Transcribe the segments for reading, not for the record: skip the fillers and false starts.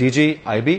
DG IB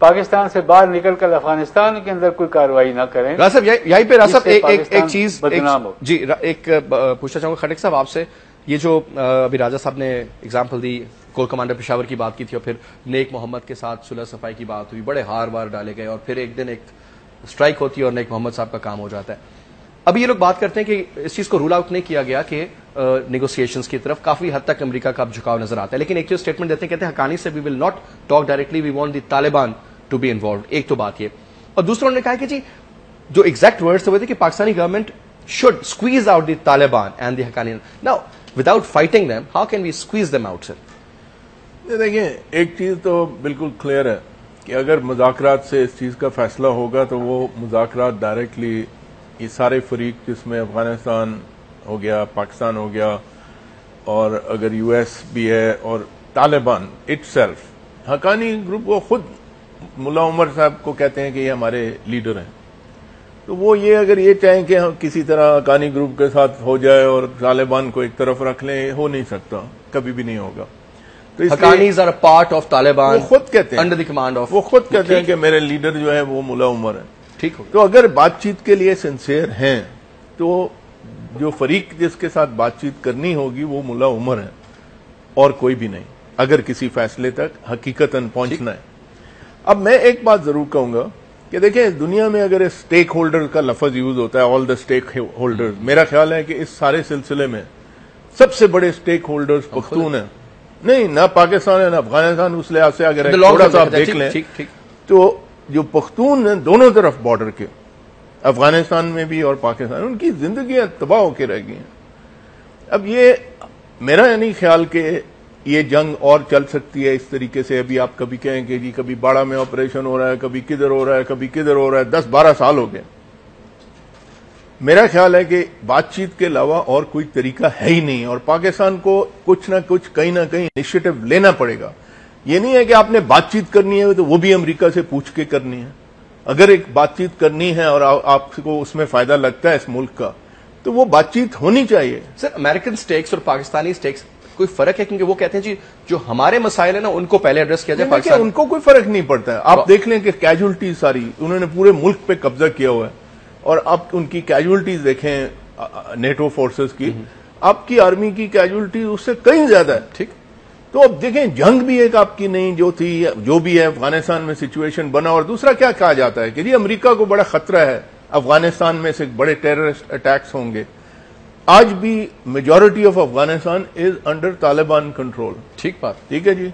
Pakistan سے باہر نکل کر افغانستان کے اندر کوئی کارروائی نہ کریں. راز صاحب یہیں پہ راز صاحب ایک چیز بدنام ہو. جی ایک پوچھنا چاہوں گا خٹک صاحب آپ سے, یہ جو ابھی راجہ صاحب نے اگزامپل دی, کور کمانڈر پشاور کی بات کی تھی اور پھر نیک محمد کے ساتھ صلح صفائی کی بات ہوئی, بڑے ہار بار ڈالے گئے اور پھر ایک دن ایک اسٹرائک ہوتی ہے اور نیک محمد صاحب کا کام ہو جاتا ہے. ابھی یہ لوگ بات کرتے ہیں کہ اس چیز کو رول آؤٹ نہیں کیا گیا کہ نیگوسیشنز کی طرف کافی حد تک امریکہ کا اب جھکاؤ نظر آتا ہے, لیکن ایک چیز اسٹیٹمنٹ دیتے ہیں, کہتے ہیں حقانی سے we will not talk directly, we want the Taliban to be involved. ایک تو بات یہ, اور دوسرا انہوں نے کہا کہ جی جو ایگزیکٹ ورڈز ہوئے تھے کہ Pakistani government should squeeze out the Taliban and the Haqqani. Now without fighting them how can we squeeze them out sir? دیکھیں ایک چیز تو بالکل کلیئر ہے کہ اگر مذاکرات سے اس چیز کا فیصلہ ہوگا تو وہ مذاکرات ڈائریکٹلی یہ سارے فریق جس میں افغانستان ہو گیا, پاکستان ہو گیا, اور اگر یو ایس بھی ہے, اور Taliban it self, Haqqani group وہ خود ملا عمر صاحب کو کہتے ہیں کہ یہ ہمارے لیڈر ہیں, تو وہ یہ اگر یہ چاہیں کہ ہم کسی طرح حقانی گروپ کے ساتھ ہو جائے اور طالبان کو ایک طرف رکھ لیں, ہو نہیں سکتا, کبھی بھی نہیں ہوگا. تو حقانیز آر پارٹ آف طالبان, وہ خود کہتے ہیں انڈر دی کمانڈ آف, وہ خود کہتے ہیں کہ میرے لیڈر جو ہے وہ ملا عمر ہے. ٹھیک ہو. تو اگر بات چیت کے لیے سنسیئر ہیں تو جو فریق جس کے ساتھ بات چیت کرنی ہوگی وہ ملا عمر ہے اور کوئی بھی نہیں, اگر کسی فیصلے تک حقیقتاً پہنچنا ہے. اب میں ایک بات ضرور کہوں گا کہ دیکھیں دنیا میں اگر اسٹیک ہولڈر کا لفظ یوز ہوتا ہے, آل دا اسٹیک ہولڈر, میرا خیال ہے کہ اس سارے سلسلے میں سب سے بڑے اسٹیک ہولڈرز پختون ہیں, نہیں نہ پاکستان ہے نہ افغانستان. اس لحاظ سے اگر تھوڑا سا آپ دیکھ لیں تو جو پختون ہیں دونوں طرف بارڈر کے, افغانستان میں بھی اور پاکستان, ان کی زندگیاں تباہ ہو کے رہ گئی ہیں. اب یہ میرا نہیں خیال کہ یہ جنگ اور چل سکتی ہے اس طریقے سے. ابھی آپ کبھی کہیں کہ جی کبھی باڑہ میں آپریشن ہو رہا ہے, کبھی کدھر ہو رہا ہے, کبھی کدھر ہو رہا ہے, 10-12 سال ہو گئے. میرا خیال ہے کہ بات چیت کے علاوہ اور کوئی طریقہ ہے ہی نہیں, اور پاکستان کو کچھ نہ کچھ کہیں نہ کہیں انیشیٹو لینا پڑے گا. یہ نہیں ہے کہ آپ نے بات چیت کرنی ہے تو وہ بھی امریکہ سے پوچھ کے کرنی ہے. اگر ایک بات چیت کرنی ہے اور آپ کو اس میں فائدہ لگتا ہے اس ملک کا, تو وہ بات چیت ہونی چاہیے. سر امریکن سٹیکس اور پاکستانی سٹیکس کوئی فرق ہے؟ کیونکہ وہ کہتے ہیں جی جو ہمارے مسائل ہیں نا ان کو پہلے ایڈریس کیا جائے. پاکستان ان کو کوئی فرق نہیں پڑتا ہے. آپ دیکھ لیں کہ کیجولٹیز ساری انہوں نے پورے ملک پہ قبضہ کیا ہوا ہے, اور آپ ان کی کیجولٹیز دیکھیں نیٹو فورسز کی, آپ کی آرمی کی کیجولٹیز اس سے کہیں زیادہ ہے. ٹھیک. تو اب دیکھیں جنگ بھی ایک آپ کی نہیں جو تھی, جو بھی ہے افغانستان میں سچویشن بنا. اور دوسرا کیا کہا جاتا ہے کہ جی امریکہ کو بڑا خطرہ ہے افغانستان میں سے بڑے ٹیررسٹ اٹیکس ہوں گے. آج بھی majority of Afghanistan is under Taliban control. ٹھیک بات. ٹھیک ہے جی,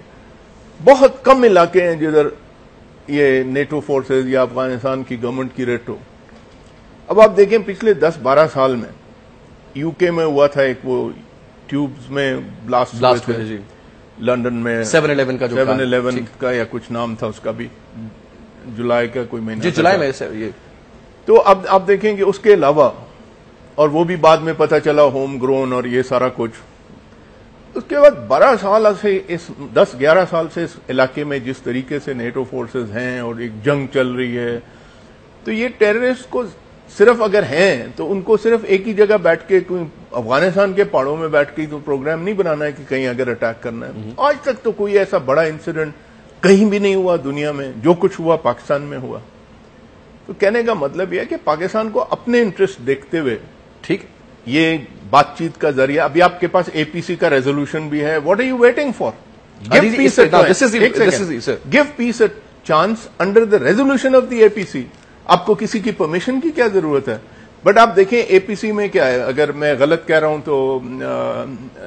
بہت کم علاقے ہیں جدھر یہ نیٹو فورسز یا افغانستان کی گورنمنٹ کی ریٹ ہو. اب آپ دیکھیں پچھلے 10-12 سال میں یو کے میں ہوا تھا ایک وہ ٹیوبز میں بلاسٹ ہوئے تھے لندن میں, 7-11 کا جو 7-11 کا یا کچھ نام تھا اس کا بھی, جولائی کا کوئی مہینہ, جی جولائی میں یہ. تو اب آپ دیکھیں کہ اس کے علاوہ, اور وہ بھی بعد میں پتہ چلا ہوم گرون اور یہ سارا کچھ. اس کے بعد 12 سال سے, اس 10-11 سال سے اس علاقے میں جس طریقے سے نیٹو فورسز ہیں اور ایک جنگ چل رہی ہے, تو یہ ٹیررسٹ کو صرف اگر ہیں تو ان کو صرف ایک ہی جگہ بیٹھ کے, کوئی افغانستان کے پہاڑوں میں بیٹھ کے تو پروگرام نہیں بنانا ہے کہ کہیں اگر اٹیک کرنا ہے. آج تک تو کوئی ایسا بڑا انسیڈنٹ کہیں بھی نہیں ہوا دنیا میں. جو کچھ ہوا پاکستان میں ہوا. تو کہنے کا مطلب یہ ہے کہ پاکستان کو اپنے انٹرسٹ دیکھتے ہوئے, ٹھیک, یہ بات چیت کا ذریعہ. ابھی آپ کے پاس اے پی سی کا ریزولوشن بھی ہے. What are you waiting for? Give peace a chance under the resolution of the A P C. آپ کو کسی کی پرمیشن کی کیا ضرورت ہے؟ بٹ آپ دیکھیں اے پی سی میں کیا ہے, اگر میں غلط کہہ رہا ہوں تو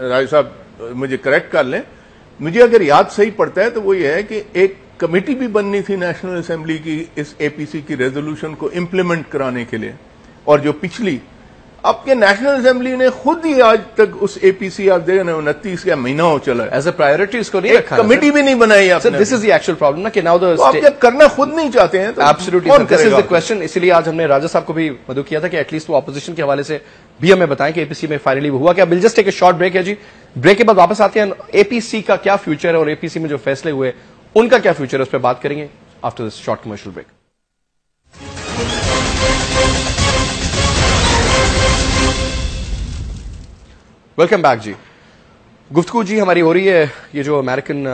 راج صاحب مجھے کریکٹ کر لیں. مجھے اگر یاد صحیح پڑتا ہے تو وہ یہ ہے کہ ایک کمیٹی بھی بننی تھی نیشنل اسمبلی کی اس اے پی سی کی ریزولوشن کو امپلیمنٹ کرانے کے لیے, اور جو پچھلی آپ کے نیشنل اسمبلی نے خود ہی آج تک اس اے پی سی آپ دیکھ رہے 29 کا مہینہ ہو چلا ہے, ایز اے پرائیورٹی اس کو نہیں رکھا, کمیٹی بھی نہیں بنائی آپ نے. دس از دی ایکچوئل پرابلم نا کہ ناؤ آپ جب کرنا خود نہیں چاہتے ہیں تو absolutely this is the question. اسی لیے آج ہم نے راجہ صاحب کو بھی مدعو کیا تھا کہ ایٹ لیسٹ وہ اپوزیشن کے حوالے سے بھی ہمیں بتائیں کہ اے پی سی میں فائنلی ہوا کیا. Will just take a short break ہے جی. بریک کے بعد واپس آتے ہیں. اے پی سی کا کیا فیوچر ہے اور اے پی سی میں جو فیصلے ہوئے ان کا کیا فیوچر ہے, اس پہ بات کریں گے after this short commercial break. Welcome back جی. گفتگو جی ہماری ہو رہی ہے یہ جو امریکن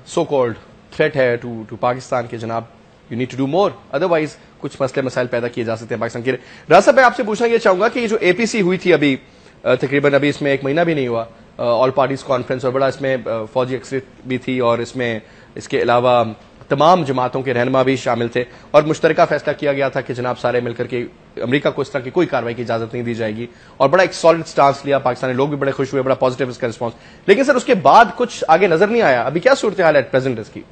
سو کالڈ تھریٹ ہے ٹو پاکستان کے جناب you need to do more, otherwise کچھ مسئلے مسائل پیدا کیے جا سکتے ہیں پاکستان کے لیے. راز صاحب میں آپ سے پوچھنا یہ چاہوں گا کہ یہ جو APC ہوئی تھی ابھی تقریباً ابھی اس میں 1 مہینہ بھی نہیں ہوا, آل پارٹیز کانفرنس, اور بڑا اس میں فوجی اکثریت بھی تھی, اور اس میں اس کے علاوہ تمام جماعتوں کے رہنما بھی شامل تھے, اور مشترکہ فیصلہ کیا گیا تھا کہ جناب سارے مل کر کے امریکہ کو اس طرح کی کوئی کارروائی کی اجازت نہیں دی جائے گی, اور بڑا ایک سالڈ سٹانس لیا, پاکستانی لوگ بھی بڑے خوش ہوئے, بڑا پازیٹیو اس کا رسپانس. لیکن سر اس کے بعد کچھ آگے نظر نہیں آیا. ابھی کیا صورتحال ہے ایٹ پریزنٹ اس کی؟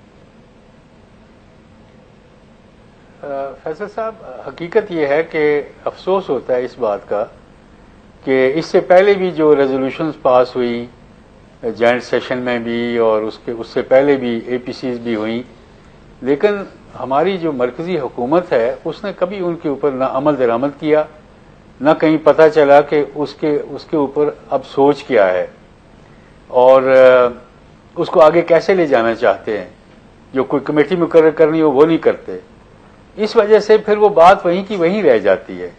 فیصل صاحب, حقیقت یہ ہے کہ افسوس ہوتا ہے اس بات کا کہ اس سے پہلے بھی جو ریزولوشنز پاس ہوئی جوائنٹ سیشن میں بھی, اور اس سے پہلے بھی APCs بھی ہوئیں, لیکن ہماری جو مرکزی حکومت ہے اس نے کبھی ان کے اوپر نہ عمل درآمد کیا, نہ کہیں پتہ چلا کہ اس کے اوپر اب سوچ کیا ہے اور اس کو آگے کیسے لے جانا چاہتے ہیں. جو کوئی کمیٹی مقرر کرنی ہو وہ نہیں کرتے. اس وجہ سے پھر وہ بات وہیں کی وہیں رہ جاتی ہے,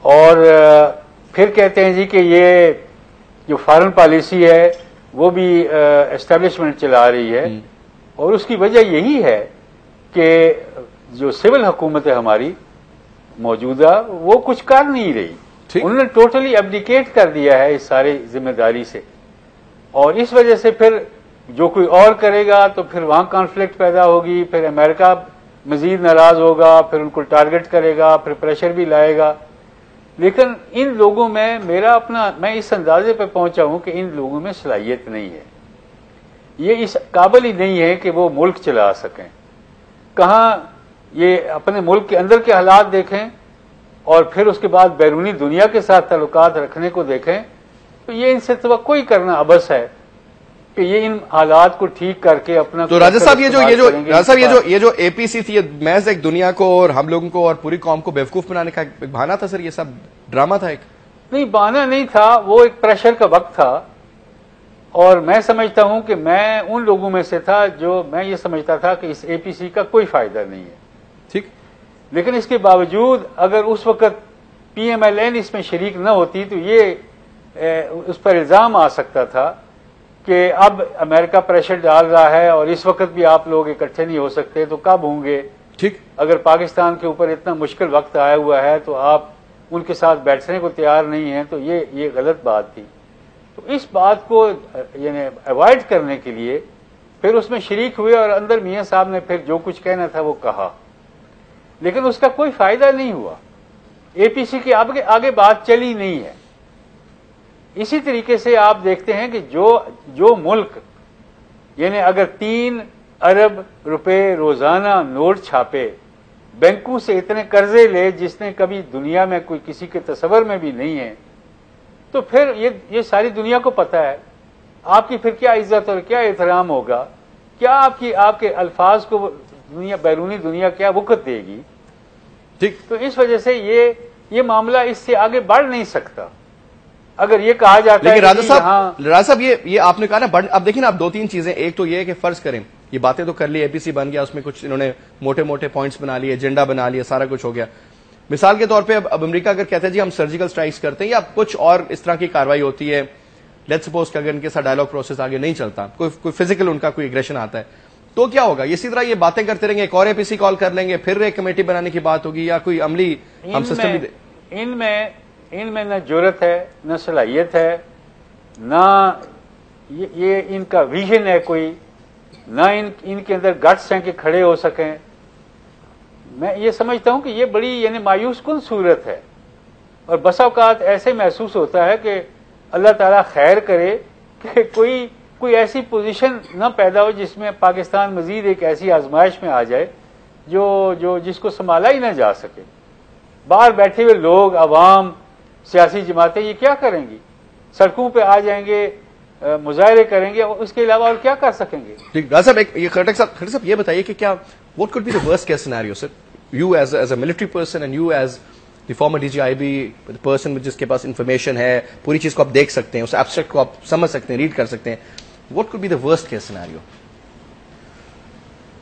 اور پھر کہتے ہیں جی کہ یہ جو فارن پالیسی ہے وہ بھی اسٹیبلشمنٹ چلا رہی ہے, اور اس کی وجہ یہی ہے کہ جو سول حکومت ہے ہماری موجودہ وہ کچھ کر نہیں رہی. انہوں نے ٹوٹلی ایبڈیکیٹ کر دیا ہے اس سارے ذمہ داری سے, اور اس وجہ سے پھر جو کوئی اور کرے گا تو پھر وہاں کانفلکٹ پیدا ہوگی, پھر امریکہ مزید ناراض ہوگا, پھر ان کو ٹارگٹ کرے گا, پھر پریشر بھی لائے گا. لیکن ان لوگوں میں میں اس اندازے پہ پہنچا ہوں کہ ان لوگوں میں صلاحیت نہیں ہے, یہ اس قابل ہی نہیں ہے کہ وہ ملک چلا سکیں. کہاں یہ اپنے ملک کے اندر کے حالات دیکھیں اور پھر اس کے بعد بیرونی دنیا کے ساتھ تعلقات رکھنے کو دیکھیں, تو یہ ان سے توقع ہی کرنا عبث ہے کہ یہ ان حالات کو ٹھیک کر کے اپنا. تو راجہ صاحب یہ جو APC تھی, یہ محض ایک دنیا کو اور ہم لوگوں کو اور پوری قوم کو بیوقوف بنانے کا ایک بہانہ تھا سر, یہ سب ڈرامہ تھا؟ ایک نہیں, بہانہ نہیں تھا, وہ ایک پریشر کا وقت تھا, اور میں سمجھتا ہوں کہ میں ان لوگوں میں سے تھا جو میں یہ سمجھتا تھا کہ اس APC کا کوئی فائدہ نہیں ہے. ٹھیک, لیکن اس کے باوجود اگر اس وقت PMLN اس میں شریک نہ ہوتی تو یہ اس پر الزام آ سکتا تھا کہ اب امریکہ پریشر ڈال رہا ہے اور اس وقت بھی آپ لوگ اکٹھے نہیں ہو سکتے, تو کب ہوں گے؟ ٹھیک, اگر پاکستان کے اوپر اتنا مشکل وقت آیا ہوا ہے تو آپ ان کے ساتھ بیٹھنے کو تیار نہیں ہیں, تو یہ غلط بات تھی. تو اس بات کو یعنی اوائڈ کرنے کے لیے پھر اس میں شریک ہوئے, اور اندر میاں صاحب نے پھر جو کچھ کہنا تھا وہ کہا, لیکن اس کا کوئی فائدہ نہیں ہوا. APC کی آگے بات چلی نہیں ہے. اسی طریقے سے آپ دیکھتے ہیں کہ جو ملک یعنی اگر 3 ارب روپے روزانہ نوٹ چھاپے, بینکوں سے اتنے قرضے لے جس نے کبھی دنیا میں کوئی کسی کے تصور میں بھی نہیں ہے, تو پھر یہ ساری دنیا کو پتا ہے آپ کی پھر کیا عزت اور کیا احترام ہوگا, کیا آپ کے الفاظ کو بیرونی دنیا کیا وقت دے گی. ٹھیک, تو اس وجہ سے یہ معاملہ اس سے آگے بڑھ نہیں سکتا. اگر یہ کہا جاتا ہے, لیکن راجہ صاحب یہ آپ نے کہا نا, اب دیکھیں نا, اب 2-3 چیزیں. ایک تو یہ ہے کہ فرض کریں یہ باتیں تو کر لی, APC بن گیا, اس میں کچھ انہوں نے موٹے موٹے پوائنٹس بنا لیے, ایجنڈا بنا لیا, سارا کچھ ہو گیا. مثال کے طور پہ اب امریکہ اگر کہتا ہے جی ہم سرجیکل اسٹرائکس کرتے ہیں یا کچھ اور اس طرح کی کاروائی ہوتی ہے, لیٹس سپوز کہ اگر ان کے ساتھ ڈائلاگ پروسیس آگے نہیں چلتا, کوئی فزیکل ان کا کوئی ایگریشن آتا ہے, تو کیا ہوگا؟ اسی طرح یہ باتیں کرتے رہیں گے, ایک اور APC کال کر لیں گے, پھر ایک کمیٹی بنانے کی بات ہوگی, یا کوئی عملی ہم سسٹم بھی ان میں نہ جرت ہے, نہ صلاحیت ہے, نہ یہ ان کا ویژن ہے کوئی, نہ ان کے اندر گٹس ہیں کہ کھڑے ہو سکیں. میں یہ سمجھتا ہوں کہ یہ بڑی یعنی مایوس کن صورت ہے, اور بسا اوقات ایسے محسوس ہوتا ہے کہ اللہ تعالیٰ خیر کرے کہ کوئی ایسی پوزیشن نہ پیدا ہو جس میں پاکستان مزید ایک ایسی آزمائش میں آ جائے جس کو سنبھالا ہی نہ جا سکے. باہر بیٹھے ہوئے لوگ, عوام, سیاسی جماعتیں یہ کیا کریں گی؟ سڑکوں پہ آ جائیں گے, مظاہرے کریں گے, اس کے علاوہ اور کیا کر سکیں گے؟ خٹک صاحب یہ بتائیے کہ کیا what could be the worst case scenario, sir? You as a military person and you as the former DGIB, the person جس کے پاس انفارمیشن ہے, پوری چیز کو آپ دیکھ سکتے ہیں, اس ایبسٹریکٹ کو آپ سمجھ سکتے ہیں, ریڈ کر سکتے ہیں, what could be the worst case scenario?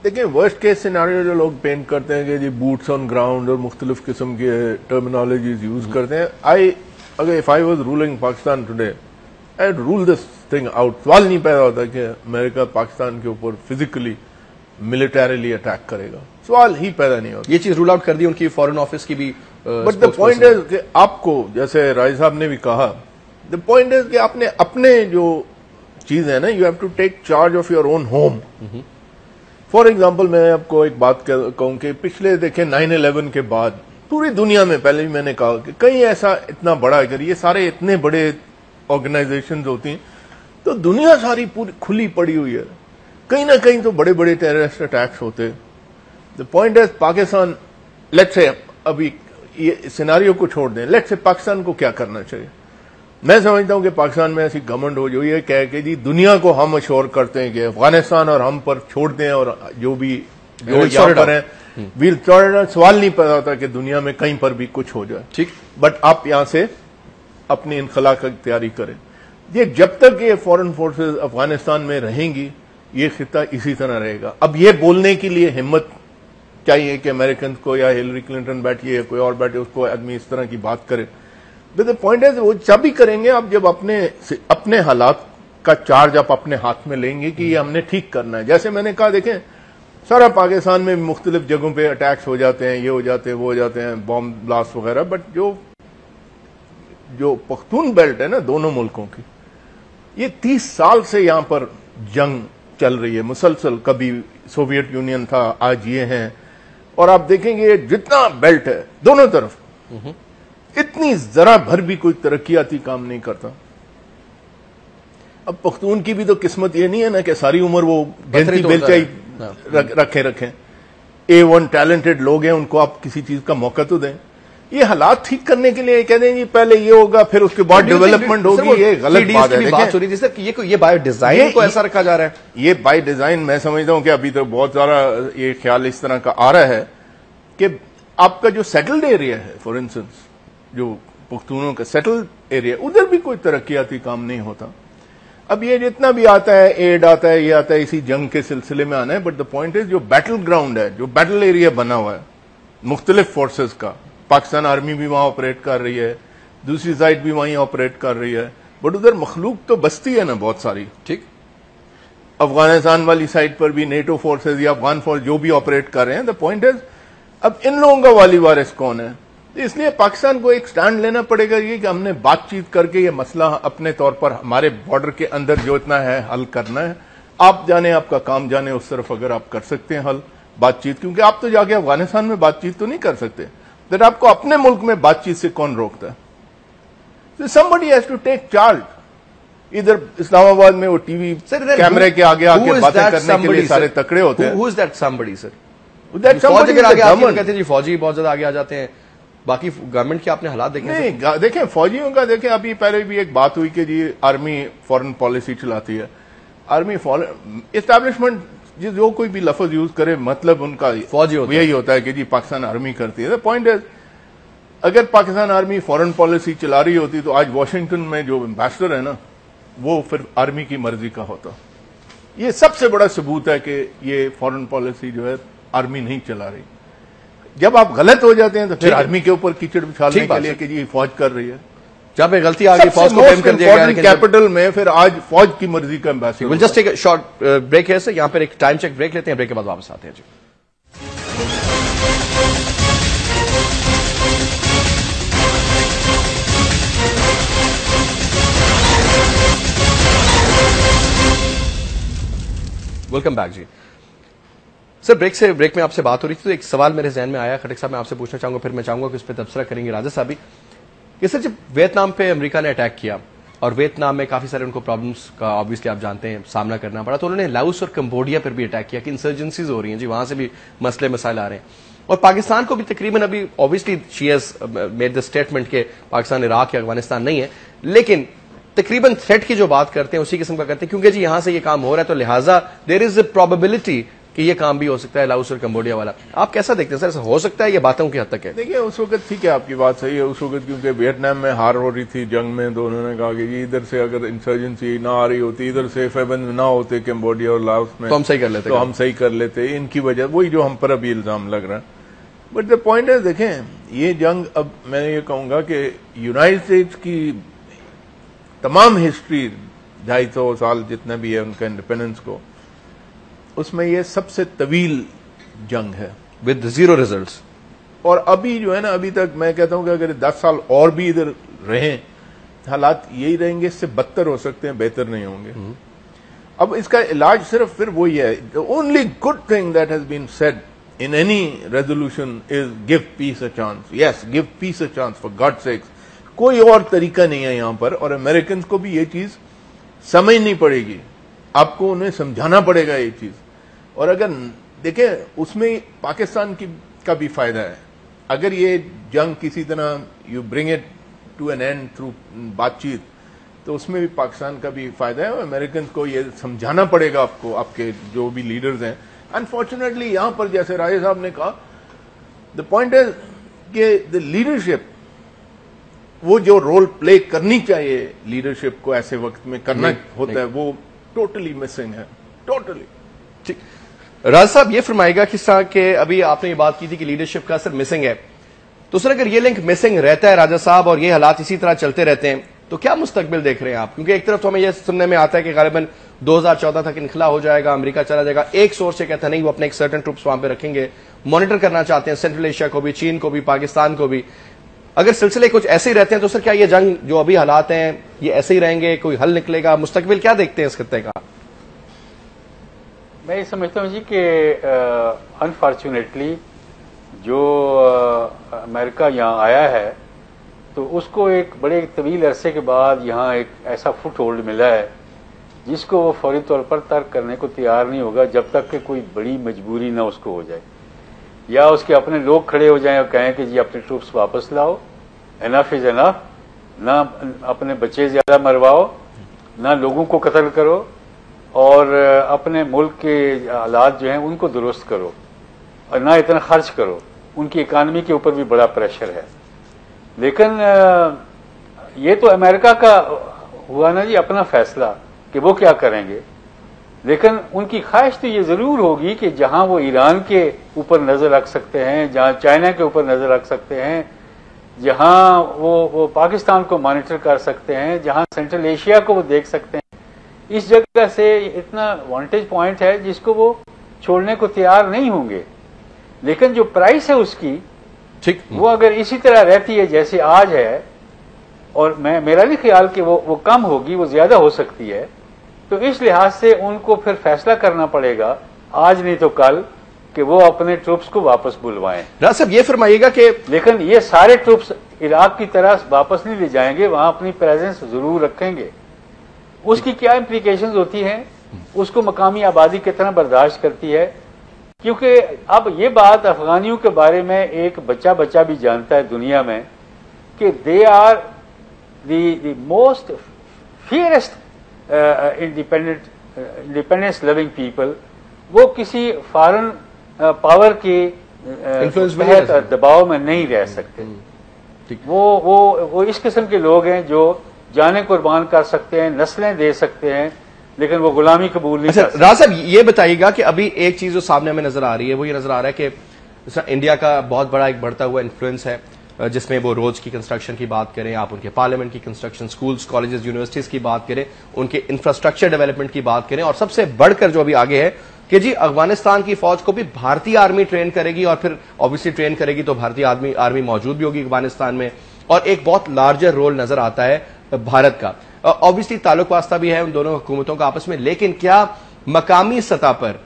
دیکھیں, ورسٹ کیس سیناریو جو لوگ پینٹ کرتے ہیں کہ جی بوٹس آن گراؤنڈ اور مختلف قسم کے ٹرمینالوجیز یوز کرتے ہیں, اگر if I was ruling Pakistan today, I'd rule this thing out. سوال نہیں پیدا ہوتا کہ امریکہ پاکستان کے اوپر فزیکلی ملٹریلی اٹیک کرے گا، سوال ہی پیدا نہیں ہوتا. یہ چیز رول آؤٹ کر دی ان کی فورن آفس کی بھی. بٹ دا پوائنٹ از کہ آپ کو، جیسے رائے صاحب نے بھی کہا، دا پوائنٹ از کہ آپ نے اپنے جو چیز ہے نا، you have to take charge of your own home. For example میں آپ کو ایک بات کہوں کہ پچھلے دیکھیں 9/11 کے بعد پوری دنیا میں، پہلے بھی میں نے کہا کہ کہیں ایسا اتنا بڑا، اگر یہ سارے اتنے بڑے آرگنائزیشنز ہوتی ہیں تو دنیا ساری پوری کھلی پڑی ہوئی ہے، کہیں نہ کہیں تو بڑے بڑے ٹیررسٹ اٹیکس ہوتے. The point is Pakistan, let's say ابھی یہ سیناریو کو چھوڑ دیں، لیٹس سے پاکستان کو کیا کرنا چاہیے. میں سمجھتا ہوں کہ پاکستان میں ایسی گورنمنٹ ہو جو یہ کہے کہ جی دنیا کو ہم اشور کرتے ہیں کہ افغانستان اور ہم پر چھوڑ دیں، اور جو بھی جو یہاں پر ہیں ویل سوال نہیں پیدا ہوتا کہ دنیا میں کہیں پر بھی کچھ ہو جائے. ٹھیک، بٹ آپ یہاں سے اپنی انخلا کی تیاری کریں. یہ جب تک یہ فورن فورسز افغانستان میں رہیں گی یہ خطہ اسی طرح رہے گا. اب یہ بولنے کے لیے ہمت چاہیے کہ امریکنز کو یا ہلری کلنٹن بیٹھیے یا کوئی اور بیٹھے، اس کو آدمی اس طرح کی بات کرے. دا پوائنٹ ہے وہ جب ہی کریں گے آپ جب اپنے حالات کا چارج آپ اپنے ہاتھ میں لیں گے کہ یہ ہم نے ٹھیک کرنا ہے. جیسے میں نے کہا دیکھیں سارا پاکستان میں مختلف جگہوں پہ اٹیکس ہو جاتے ہیں، یہ ہو جاتے ہیں، وہ ہو جاتے ہیں، بم بلاسٹ وغیرہ، بٹ جو پختون بیلٹ ہے نا دونوں ملکوں کی، یہ 30 سال سے یہاں پر جنگ چل رہی ہے مسلسل. کبھی سوویت یونین تھا، آج یہ ہیں، اور آپ دیکھیں گے جتنا بیلٹ ہے دونوں طرف اتنی ذرا بھر بھی کوئی ترقیاتی کام نہیں کرتا. اب پختون کی بھی تو قسمت یہ نہیں ہے نا کہ ساری عمر وہ گنتی بیلچہ ہی رکھیں. A1 ٹیلنٹڈ لوگ ہیں، ان کو آپ کسی چیز کا موقع تو دیں. یہ حالات ٹھیک کرنے کے لیے کہہ دیں جی پہلے یہ ہوگا پھر اس کے بعد ڈیولپمنٹ ہوگی، یہ غلط بات ہے. بات ہو رہی تھی کہ یہ بائی ڈیزائن کو ایسا رکھا جا رہا ہے. یہ بائی ڈیزائن میں سمجھتا ہوں کہ ابھی تو بہت سارا یہ خیال اس طرح کا آ رہا ہے کہ آپ کا جو سیٹلڈ ایریا ہے، فار انسٹنس جو پختونوں کا سیٹل ایریا، ادھر بھی کوئی ترقیاتی کام نہیں ہوتا. اب یہ جتنا بھی آتا ہے ایڈ آتا ہے، یہ آتا ہے اسی جنگ کے سلسلے میں آنا ہے. بٹ دا پوائنٹ از جو بیٹل گراؤنڈ ہے، جو بیٹل ایریا بنا ہوا ہے مختلف فورسز کا، پاکستان آرمی بھی وہاں آپریٹ کر رہی ہے، دوسری سائڈ بھی وہیں آپریٹ کر رہی ہے، بٹ ادھر مخلوق تو بستی ہے نا بہت ساری. ٹھیک، افغانستان والی سائڈ پر بھی نیٹو فورسز یا افغان فورس جو بھی آپریٹ کر رہے ہیں. دا پوائنٹ از اب ان لوگوں کا والی وارث کون ہے؟ اس لیے پاکستان کو ایک سٹینڈ لینا پڑے گا یہ کہ ہم نے بات چیت کر کے یہ مسئلہ اپنے طور پر ہمارے بارڈر کے اندر جو اتنا ہے حل کرنا ہے. آپ جانے، آپ کا کام جانے اس طرف اگر آپ کر سکتے ہیں حل بات چیت، کیونکہ آپ تو جا کے افغانستان میں بات چیت تو نہیں کر سکتے. دیٹ آپ کو اپنے ملک میں بات چیت سے کون روکتا ہے؟ somebody has to take charge. ادھر اسلام آباد میں وہ ٹی وی کیمرے کے آگے آ کے باتیں کرنے کے لیے سارے تکڑے ہوتے ہیں. Who is that somebody, sir? فوج اگر آگے آگے کہتے ہیں جی فوجی بہت زیادہ آگے آ جاتے ہیں، باقی گورنمنٹ کے آپ نے حالات دیکھے؟ نہیں دیکھیں فوجیوں کا، دیکھیں ابھی پہلے بھی ایک بات ہوئی کہ جی آرمی فورن پالیسی چلاتی ہے. آرمی اسٹیبلشمنٹ جو کوئی بھی لفظ یوز کرے مطلب ان کا فوجی ہوتا یہی ہوتا ہے کہ جی پاکستان آرمی کرتی ہے. پوائنٹ ہے اگر پاکستان آرمی فورن پالیسی چلا رہی ہوتی تو آج واشنگٹن میں جو امبیسڈر ہے نا وہ پھر آرمی کی مرضی کا ہوتا. یہ سب سے بڑا ثبوت ہے کہ یہ فورن پالیسی جو ہے آرمی نہیں چلا رہی. جب آپ غلط ہو جاتے ہیں تو پھر آرمی کے اوپر کیچڑ بچھالنے کے لیے کہ جی فوج کر رہی ہے. جب ایک غلطی آ گئی فوج کو بلیم کر دیا گیا. کیپٹل میں پھر آج فوج کی مرضی کا ambassador. Will just take a short break ہے سر، یہاں پر ایک ٹائم چیک بریک لیتے ہیں، بریک کے بعد واپس آتے ہیں. جی ویلکم بیک. جی سر بریک میں آپ سے بات ہو رہی تھی تو ایک سوال میرے ذہن میں آیا خٹک صاحب، میں آپ سے پوچھنا چاہوں گا، پھر میں چاہوں گا کہ اس پہ تبصرہ کریں گے راجہ صاحب بھی، کہ سر جب ویتنام پہ امریکہ نے اٹیک کیا اور ویتنام میں کافی سارے ان کو پرابلمس کا آبویسلی آپ جانتے ہیں سامنا کرنا پڑا، تو انہوں نے لاؤس اور کمبوڈیا پر بھی اٹیک کیا کہ انسرجنسیز ہو رہی ہیں جی، وہاں سے بھی مسئلے مسائل آ رہے ہیں. اور پاکستان کو بھی تقریباً ابھی obviously she has made the statement کہ پاکستان عراق یا افغانستان نہیں ہے، لیکن تقریباً تھریٹ کی جو بات کرتے ہیں اسی قسم کا کرتے ہیں، کیونکہ جی یہاں سے یہ کام ہو رہا ہے تو لہٰذا دیر از اے پروبیبلٹی کہ یہ کام بھی ہو سکتا ہے لاؤس اور کمبوڈیا والا. آپ کیسا دیکھتے ہیں سر، ایسا ہو سکتا ہے یہ باتوں کی حد تک ہے؟ دیکھیے اس وقت ٹھیک ہے آپ کی بات صحیح ہے، اس وقت کیونکہ ویتنام میں ہار ہو رہی تھی جنگ میں، تو انہوں نے کہا کہ جی ادھر سے اگر انسرجنسی نہ آ رہی ہوتی، ادھر سے فیبن نہ ہوتے کمبوڈیا اور لاؤس میں، تو ہم صحیح کر لیتے، تو ہم صحیح کر لیتے. ان کی وجہ وہی جو ہم پر ابھی الزام لگ رہا ہے. بٹ دا پوائنٹ ہے دیکھیں یہ جنگ، اب میں یہ کہوں گا کہ یونائٹڈ اسٹیٹس کی تمام ہسٹری 250 سال جتنا بھی ہے ان کا انڈیپینڈنس کو، اس میں یہ سب سے طویل جنگ ہے ود زیرو ریزلٹس. اور ابھی جو ہے نا ابھی تک میں کہتا ہوں کہ اگر 10 سال اور بھی ادھر رہیں حالات یہی رہیں گے, اس سے بدتر ہو سکتے ہیں, بہتر نہیں ہوں گے. اب اس کا علاج صرف پھر وہی ہے, the only good thing that has been said in any resolution is give peace a chance. Yes, give peace a chance for God's sakes. کوئی اور طریقہ نہیں ہے یہاں پر, اور امریکنز کو بھی یہ چیز سمجھنی پڑے گی, آپ کو انہیں سمجھانا پڑے گا یہ چیز. اور اگر دیکھیں اس میں پاکستان کا بھی فائدہ ہے, اگر یہ جنگ کسی طرح you bring it to an end through بات چیت, تو اس میں بھی پاکستان کا بھی فائدہ ہے. اور امریکنز کو یہ سمجھانا پڑے گا آپ کو, آپ کے جو بھی لیڈرز ہیں. انفارچونیٹلی یہاں پر جیسے راجہ صاحب نے کہا, دا پوائنٹ از کہ دا لیڈرشپ, وہ جو رول پلے کرنی چاہیے لیڈرشپ کو ایسے وقت میں کرنا ہوتا ہے, وہ ٹوٹلی مسنگ ہے, ٹوٹلی. راز صاحب یہ فرمائے گا کس طرح کہ ابھی آپ نے یہ بات کی تھی کہ لیڈرشپ کا اثر مسنگ ہے, تو سر اگر یہ لنک مسنگ رہتا ہے راجہ صاحب, اور یہ حالات اسی طرح چلتے رہتے ہیں, تو کیا مستقبل دیکھ رہے ہیں آپ؟ کیونکہ ایک طرف تو ہمیں یہ سننے میں آتا ہے کہ غالباً 2014 تک انخلا ہو جائے گا, امریکہ چلا جائے گا. ایک سورس سے کہتا نہیں, وہ اپنے ایک سرٹن ٹروپس وہاں پہ رکھیں گے, مانیٹر کرنا چاہتے ہیں سینٹرل ایشیا کو بھی, چین کو بھی, پاکستان کو بھی. اگر سلسلے کچھ ایسے ہی رہتے ہیں تو سر کیا یہ جنگ جو ابھی حالات ہیں یہ ایسے ہی رہیں گے, کوئی حل نکلے گا؟ مستقبل کیا دیکھتے ہیں اس خطے کا؟ میں یہ سمجھتا ہوں جی کہ انفارچونیٹلی جو امریکہ یہاں آیا ہے تو اس کو ایک بڑے طویل عرصے کے بعد یہاں ایک ایسا فٹ ہولڈ ملا ہے جس کو وہ فوری طور پر ترک کرنے کو تیار نہیں ہوگا جب تک کہ کوئی بڑی مجبوری نہ اس کو ہو جائے, یا اس کے اپنے لوگ کھڑے ہو جائیں اور کہیں کہ جی اپنے ٹروپس واپس لاؤ, انف از انف, نہ اپنے بچے زیادہ مرواؤ, نہ لوگوں کو قتل کرو, اور اپنے ملک کے حالات جو ہیں ان کو درست کرو, اور نہ اتنا خرچ کرو. ان کی اکانومی کے اوپر بھی بڑا پریشر ہے. لیکن یہ تو امریکہ کا ہوا نا جی اپنا فیصلہ کہ وہ کیا کریں گے, لیکن ان کی خواہش تو یہ ضرور ہوگی کہ جہاں وہ ایران کے اوپر نظر رکھ سکتے ہیں, جہاں چائنا کے اوپر نظر رکھ سکتے ہیں, جہاں وہ پاکستان کو مانیٹر کر سکتے ہیں, جہاں سینٹرل ایشیا کو وہ دیکھ سکتے ہیں, اس جگہ سے اتنا وانٹیج پوائنٹ ہے جس کو وہ چھوڑنے کو تیار نہیں ہوں گے. لیکن جو پرائس ہے اس کی, وہ اگر اسی طرح رہتی ہے جیسے آج ہے, اور میرا نہیں خیال کہ وہ کم ہوگی, وہ زیادہ ہو سکتی ہے, تو اس لحاظ سے ان کو پھر فیصلہ کرنا پڑے گا آج نہیں تو کل کہ وہ اپنے ٹروپس کو واپس بلوائیں. راز صاحب یہ فرمائیے گا کہ لیکن یہ سارے ٹروپس عراق کی طرح واپس نہیں لے جائیں گے, وہاں اپنی پریزنس ضرور رکھیں گے. اس کی کیا امپلیکیشنز ہوتی ہیں, اس کو مقامی آبادی کتنا برداشت کرتی ہے, کیونکہ اب یہ بات افغانیوں کے بارے میں ایک بچہ بھی جانتا ہے دنیا میں کہ they are the most fiercest independence loving people. وہ کسی فارن پاور کے دباؤ میں نہیں رہ سکتے. وہ اس قسم کے لوگ ہیں جو جانیں قربان کر سکتے ہیں, نسلیں دے سکتے ہیں, لیکن وہ غلامی قبول نہیں کر سکتے. راز صاحب یہ بتائیے گا کہ ابھی ایک چیز جو سامنے ہمیں نظر آ رہی ہے وہ یہ نظر آ رہا ہے کہ انڈیا کا بہت بڑا ایک بڑھتا ہوا انفلوئنس ہے, جس میں وہ روڈز کی کنسٹرکشن کی بات کریں, آپ ان کے پارلیمنٹ کی کنسٹرکشن, سکولز, کالجز, یونیورسٹیز کی بات کریں, ان کے انفراسٹرکچر ڈیولپمنٹ کی بات کریں, اور سب سے بڑھ کر جو ابھی آگے ہے کہ جی افغانستان کی فوج کو بھی بھارتی آرمی ٹرین کرے گی, اور پھر obviously ٹرین کرے گی تو بھارتی آرمی موجود بھی ہوگی افغانستان میں, اور ایک بہت لارجر رول نظر آتا ہے بھارت کا. obviously تعلق واسطہ بھی ہے ان دونوں حکومتوں کا آپس میں, لیکن کیا مقامی سطح پر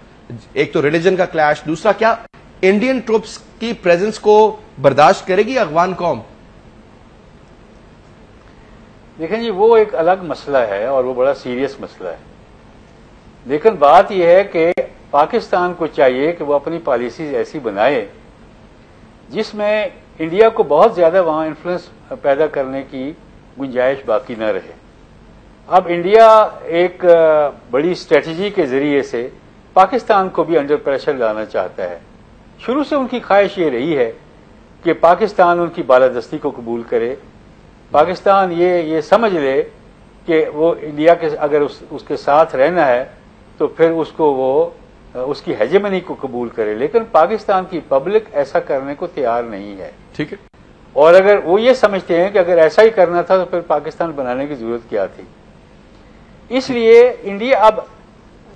ایک تو ریلیجن کا کلیش, دوسرا کیا انڈین ٹروپس کی پریزنس کو برداشت کرے گی افغان قوم؟ دیکھیں جی وہ ایک الگ مسئلہ ہے اور وہ بڑا سیریس مسئلہ ہے, لیکن بات یہ ہے کہ پاکستان کو چاہیے کہ وہ اپنی پالیسیز ایسی بنائے جس میں انڈیا کو بہت زیادہ وہاں انفلوئنس پیدا کرنے کی گنجائش باقی نہ رہے. اب انڈیا ایک بڑی اسٹریٹجی کے ذریعے سے پاکستان کو بھی انڈر پریشر لانا چاہتا ہے. شروع سے ان کی خواہش یہ رہی ہے کہ پاکستان ان کی بالادستی کو قبول کرے, پاکستان یہ سمجھ لے کہ وہ انڈیا کے اگر اس کے ساتھ رہنا ہے تو پھر اس کو وہ اس کی ہیجمنی کو قبول کرے. لیکن پاکستان کی پبلک ایسا کرنے کو تیار نہیں ہے. ٹھیک ہے. اور اگر وہ یہ سمجھتے ہیں کہ اگر ایسا ہی کرنا تھا تو پھر پاکستان بنانے کی ضرورت کیا تھی. اس لیے انڈیا اب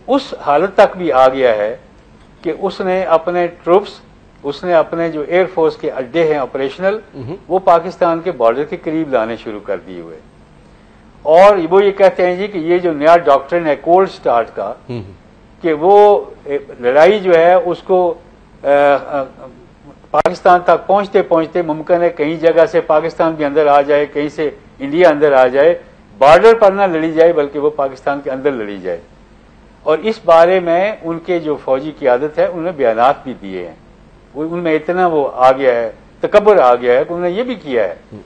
اس حالت تک بھی آ گیا ہے کہ اس نے اپنے ٹروپس، اس نے اپنے جو ایئر فورس کے اڈے ہیں آپریشنل، وہ پاکستان کے بارڈر کے قریب لانے شروع کر دیے ہوئے، اور وہ یہ کہتے ہیں جی کہ یہ جو نیا ڈاکٹرن ہے کولڈ سٹارٹ کا، کہ وہ لڑائی جو ہے اس کو پاکستان تک پہنچتے پہنچتے ممکن ہے کہیں جگہ سے پاکستان بھی اندر آ جائے، کہیں سے انڈیا اندر آ جائے، بارڈر پر نہ لڑی جائے بلکہ وہ پاکستان کے اندر لڑی جائے. اور اس بارے میں ان کے جو فوجی قیادت ہے انہوں نے بیانات بھی دیے ہیں، ان میں اتنا وہ آ گیا ہے، تکبر آ گیا ہے کہ انہوں نے یہ بھی کیا ہے.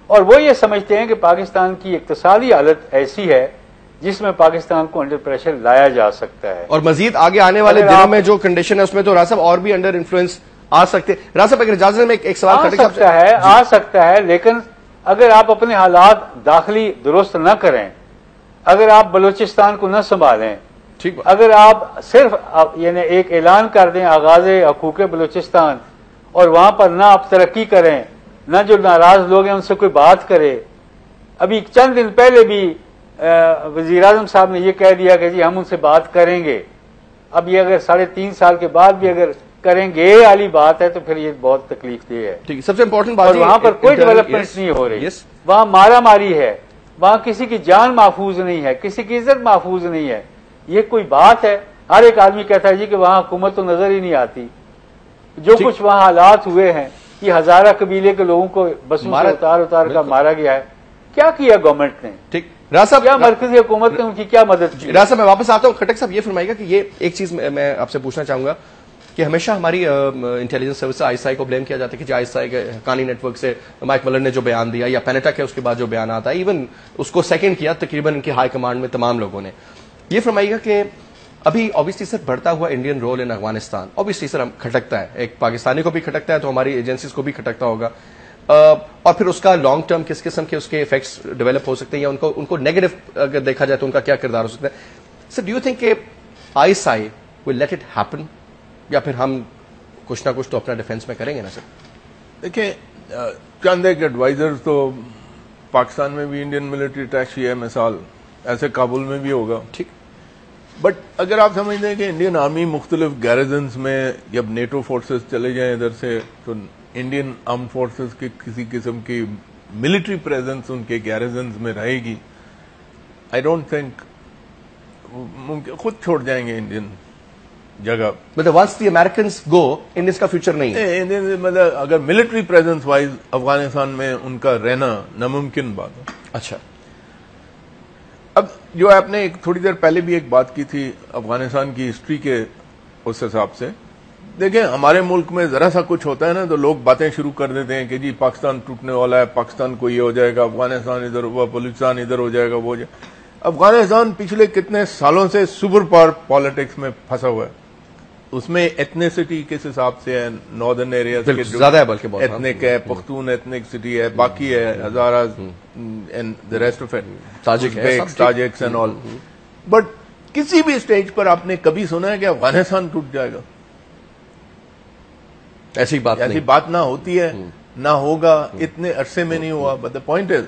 اور وہ یہ سمجھتے ہیں کہ پاکستان کی اقتصادی حالت ایسی ہے جس میں پاکستان کو انڈر پریشر لایا جا سکتا ہے، اور مزید آگے آنے والے دنوں میں جو کنڈیشن ہے اس میں تو راز صاحب اور بھی انڈر انفلوئنس آ سکتے. راز صاحب اگر اجازت میں ایک سوال آ سکتا ہے، لیکن اگر آپ اپنے حالات داخلی درست نہ کریں، اگر آپ بلوچستان کو نہ سنبھالیں، اگر آپ صرف یعنی ایک اعلان کر دیں آغاز حقوق بلوچستان اور وہاں پر نہ آپ ترقی کریں، نہ جو ناراض لوگ ہیں ان سے کوئی بات کرے. ابھی چند دن پہلے بھی وزیر اعظم صاحب نے یہ کہہ دیا کہ جی ہم ان سے بات کریں گے. اب یہ اگر 3.5 سال کے بعد بھی اگر کریں گے والی بات ہے تو پھر یہ بہت تکلیف دہ ہے. سب سے امپورٹنٹ بات، اور وہاں پر کوئی ڈیولپمنٹ نہیں ہو رہی، وہاں مارا ماری ہے، وہاں کسی کی جان محفوظ نہیں ہے، کسی کی عزت محفوظ نہیں ہے. یہ کوئی بات ہے؟ ہر ایک آدمی کہتا ہے جی کہ وہاں حکومت تو نظر ہی نہیں آتی. جو کچھ وہاں حالات ہوئے ہیں، یہ ہزارہ قبیلے کے لوگوں کو بسوں سے اتار کر مارا گیا ہے. کیا کیا گورنمنٹ نے؟ ٹھیک، راز صاحب کیا مرکزی حکومت نے ان کی کیا مدد کی؟ راز صاحب میں واپس آتا ہوں. کھٹک صاحب یہ فرمائے گا کہ یہ ایک چیز میں آپ سے پوچھنا چاہوں گا کہ ہمیشہ ہماری انٹیلیجنس سروس سے ISI کو بلیم کیا جاتا ہے کہ ISI کے حقانی نیٹ ورک سے مائک ملر نے جو بیان دیا یا پینیٹک ہے اس کے بعد جو بیان آتا ہے، ایون اس کو سیکنڈ کیا تقریباً ان کی ہائی کمانڈ میں تمام لوگوں نے. یہ فرمائیے گا کہ ابھی obviously سر بڑھتا ہوا Indian role in Afghanistan obviously sir کھٹکتا ہے، ایک پاکستانی کو بھی کھٹکتا ہے تو ہماری ایجنسیز کو بھی کھٹکتا ہوگا، اور پھر اس کا لانگ ٹرم کس قسم کے اس کے ایفیکٹس ڈیولپ ہو سکتے ہیں یا ان کو نیگیٹو اگر دیکھا جائے تو ان کا کیا کردار ہو سکتا ہے. سر ڈو یو تھنک کہ ISI will let it happen یا پھر ہم کچھ نہ کچھ تو اپنا ڈیفینس میں کریں گے نا سر؟ دیکھیں، چند ایک ایڈوائزر تو پاکستان میں بھی انڈین ملٹری اٹیچی ہے، مثال ایسے کابل میں بھی ہوگا. ٹھیک، بٹ اگر آپ سمجھتے ہیں کہ انڈین آرمی مختلف گیریزنز میں جب نیٹو فورسز چلے جائیں ادھر سے تو انڈین آرم فورسز کی کسی قسم کی ملٹری پریزنس ان کے گیریزنز میں رہے گی، آئی ڈونٹ تھنک ممکن خود چھوڑ جائیں گے انڈین جگہ. مطلب once the Americans go Indians کا فیوچر نہیں ہے. مطلب اگر ملٹری پریزنس وائز افغانستان میں ان کا رہنا ناممکن بات ہے. اچھا، اب جو آپ نے ایک تھوڑی دیر پہلے بھی ایک بات کی تھی افغانستان کی ہسٹری کے اس حساب سے، دیکھیں ہمارے ملک میں ذرا سا کچھ ہوتا ہے نا تو لوگ باتیں شروع کر دیتے ہیں کہ جی پاکستان ٹوٹنے والا ہے، پاکستان کو یہ ہو جائے گا، افغانستان ادھر ہوا، بلوچستان ادھر ہو جائے گا، وہ ہو جائے گا. افغانستان پچھلے کتنے سالوں سے سپر پاور پالیٹکس میں پھنسا ہوا ہے. اس میں ایتھنیسٹی کس حساب سے ہے، ناردرن ایریاز کے زیادہ ہے، بلکہ بہت ایتھنک ہے، پختون ایتھنکسٹی ہے، باقی ہے Hazara and the rest of it, Tajiks and all. But کسی بھی اسٹیج پر آپ نے کبھی سنا ہے کہ افغانستان ٹوٹ جائے گا؟ ایسی بات نہ ہوتی ہے، نہ ہوگا، اتنے عرصے میں نہیں ہوا. بٹ دا پوائنٹ از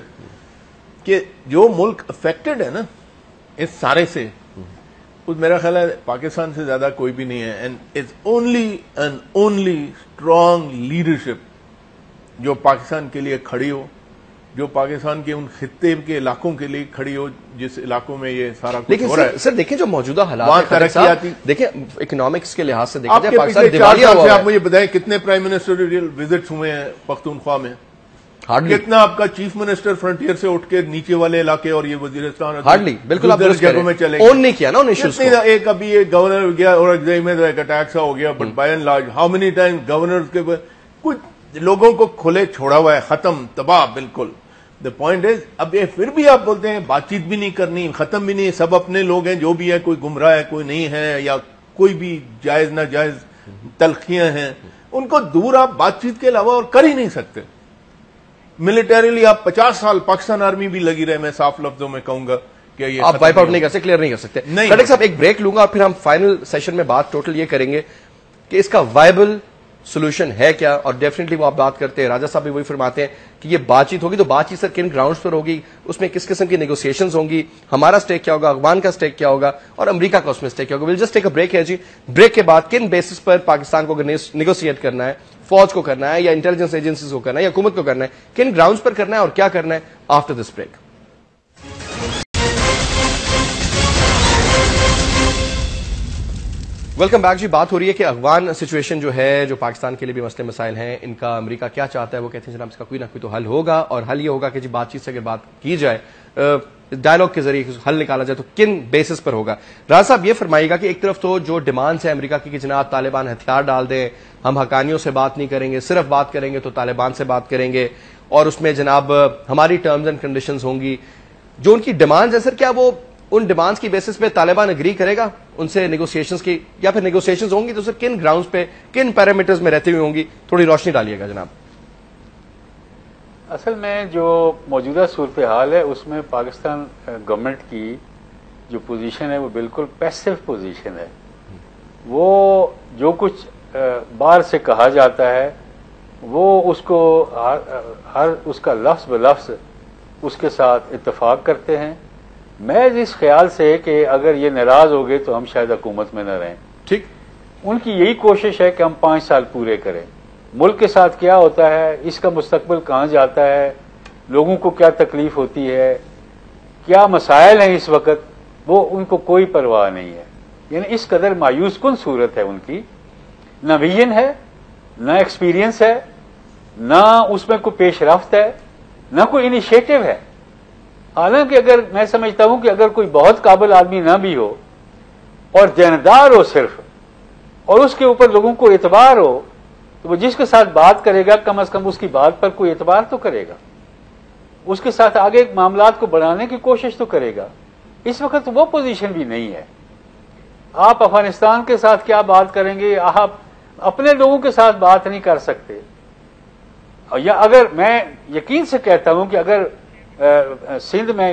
کہ جو ملک افیکٹڈ ہے نا اس سارے سے، میرا خیال ہے پاکستان سے زیادہ کوئی بھی نہیں ہے. And it's only and only strong leadership جو پاکستان کے لیے کھڑی ہو، جو پاکستان کے ان خطے کے علاقوں کے لیے کھڑی ہو جس علاقوں میں یہ سارا کچھ ہو رہا ہے. لیکن سر دیکھیں جو موجودہ وہاں حالات ترقیاتی، دیکھیں اکنامکس کے لحاظ سے آپ دیکھا کے جائے پچھلے پاکستان 4 دیوالیہ سال ہوا سے ہے. آپ مجھے بتائیں کتنے پرائم منسٹریل وزٹس ہوئے ہیں پختونخوا میں؟ ہارڈلی. کتنا آپ کا چیف منسٹر فرنٹیئر سے اٹھ کے نیچے والے علاقے اور یہ وزیرستان ہارڈلی، بالکل آپ درست جگہوں میں چلے اون نہیں کیا نا ان ایشوز کو. ایک ابھی ایک گورنر گیا اور میں ایک اٹیک سا ہو گیا، but by and large how many time governor کے کچھ لوگوں کو کھلے چھوڑا ہوا ہے، ختم، تباہ بالکل. دا پوائنٹ از اب یہ پھر بھی آپ بولتے ہیں بات چیت بھی نہیں کرنی، ختم بھی نہیں، سب اپنے لوگ ہیں، جو بھی ہے، کوئی گمراہ ہے، کوئی نہیں ہے، یا کوئی بھی جائز ناجائز تلخیاں ہیں، ان کو دور آپ بات چیت کے علاوہ اور کر ہی نہیں سکتے. ملٹریلی آپ 50 سال پاکستان آرمی بھی لگی رہے، میں صاف لفظوں میں کہوں گا کہ یہ آپ وائپ آؤٹ نہیں کر سکتے، کلیئر نہیں کر سکتے. کھٹک صاحب ایک بریک لوں گا اور پھر ہم فائنل سیشن میں بات ٹوٹل یہ کریں گے کہ اس کا وائبل سولوشن ہے کیا, اور ڈیفینیٹلی وہ آپ بات کرتے ہیں, راجہ صاحب بھی وہی فرماتے ہیں کہ یہ بات چیت ہوگی, تو بات چیت سر کن گراؤنڈز پر ہوگی, اس میں کس قسم کی نیگوسیشنز ہوں گی, ہمارا اسٹیک کیا ہوگا, افغان کا اسٹیک کیا ہوگا, اور امریکہ کا اس میں اسٹیک کیا ہوگا. Well just take a break ہے جی. بریک کے بعد کن بیسس پر پاکستان کو نیگوسیٹ کرنا ہے, فوج کو کرنا ہے یا انٹیلیجنس ایجنسیز کو کرنا ہے یا حکومت کو کرنا ہے, کن گراؤنڈز پر کرنا ہے اور کیا کرنا ہے, after this break. Welcome back جی. بات ہو رہی ہے کہ افغان سچویشن جو ہے, جو پاکستان کے لیے بھی مسئلے مسائل ہیں, ان کا امریکہ کیا چاہتا ہے. وہ کہتے ہیں جناب اس کا کوئی نہ کوئی تو حل ہوگا, اور حل یہ ہوگا کہ جی بات چیت سے اگر بات کی جائے, ڈائلاگ کے ذریعے حل نکالا جائے, تو کن بیسس پر ہوگا. راز صاحب یہ فرمائیے گا کہ ایک طرف تو جو ڈیمانڈز ہیں امریکہ کی کہ جناب طالبان ہتھیار ڈال دیں, ہم حقانیوں سے بات نہیں کریں گے, صرف بات کریں گے تو طالبان سے بات کریں گے, اور اس میں جناب ہماری ٹرمز اینڈ کنڈیشنز ہوں گی. جو ان کی ڈیمانڈز ہیں سر, کیا وہ ان ڈیمانڈز کی بیسس پہ طالبان اگری کرے گا ان سے نیگوسیشنز کی, یا پھر نیگوسیشنز ہوں گی تو سر کن گراؤنڈز پہ, کن پیرامیٹرز میں رہتی ہوئی ہوں گی, تھوڑی روشنی ڈالیے گا جناب. اصل میں جو موجودہ صورتحال ہے اس میں پاکستان گورنمنٹ کی جو پوزیشن ہے وہ بالکل پیسو پوزیشن ہے. وہ جو کچھ باہر سے کہا جاتا ہے وہ اس کو ہر اس کا لفظ بلفظ اس کے ساتھ اتفاق کرتے ہیں, میں اس خیال سے کہ اگر یہ ناراض ہو گئے تو ہم شاید حکومت میں نہ رہیں. ٹھیک, ان کی یہی کوشش ہے کہ ہم 5 سال پورے کریں. ملک کے ساتھ کیا ہوتا ہے, اس کا مستقبل کہاں جاتا ہے, لوگوں کو کیا تکلیف ہوتی ہے, کیا مسائل ہیں اس وقت, وہ ان کو کوئی پرواہ نہیں ہے. یعنی اس قدر مایوس کن صورت ہے ان کی, نہ ویژن ہے, نہ ایکسپیرینس ہے, نہ اس میں کوئی پیش رفت ہے, نہ کوئی انیشیٹو ہے. حالانکہ اگر میں سمجھتا ہوں کہ اگر کوئی بہت قابل آدمی نہ بھی ہو اور دیندار ہو صرف, اور اس کے اوپر لوگوں کو اعتبار ہو, تو وہ جس کے ساتھ بات کرے گا کم از کم اس کی بات پر کوئی اعتبار تو کرے گا, اس کے ساتھ آگے معاملات کو بڑھانے کی کوشش تو کرے گا. اس وقت وہ پوزیشن بھی نہیں ہے. آپ افغانستان کے ساتھ کیا بات کریں گے, آپ اپنے لوگوں کے ساتھ بات نہیں کر سکتے. یا اگر میں یقین سے کہتا ہوں کہ اگر سندھ میں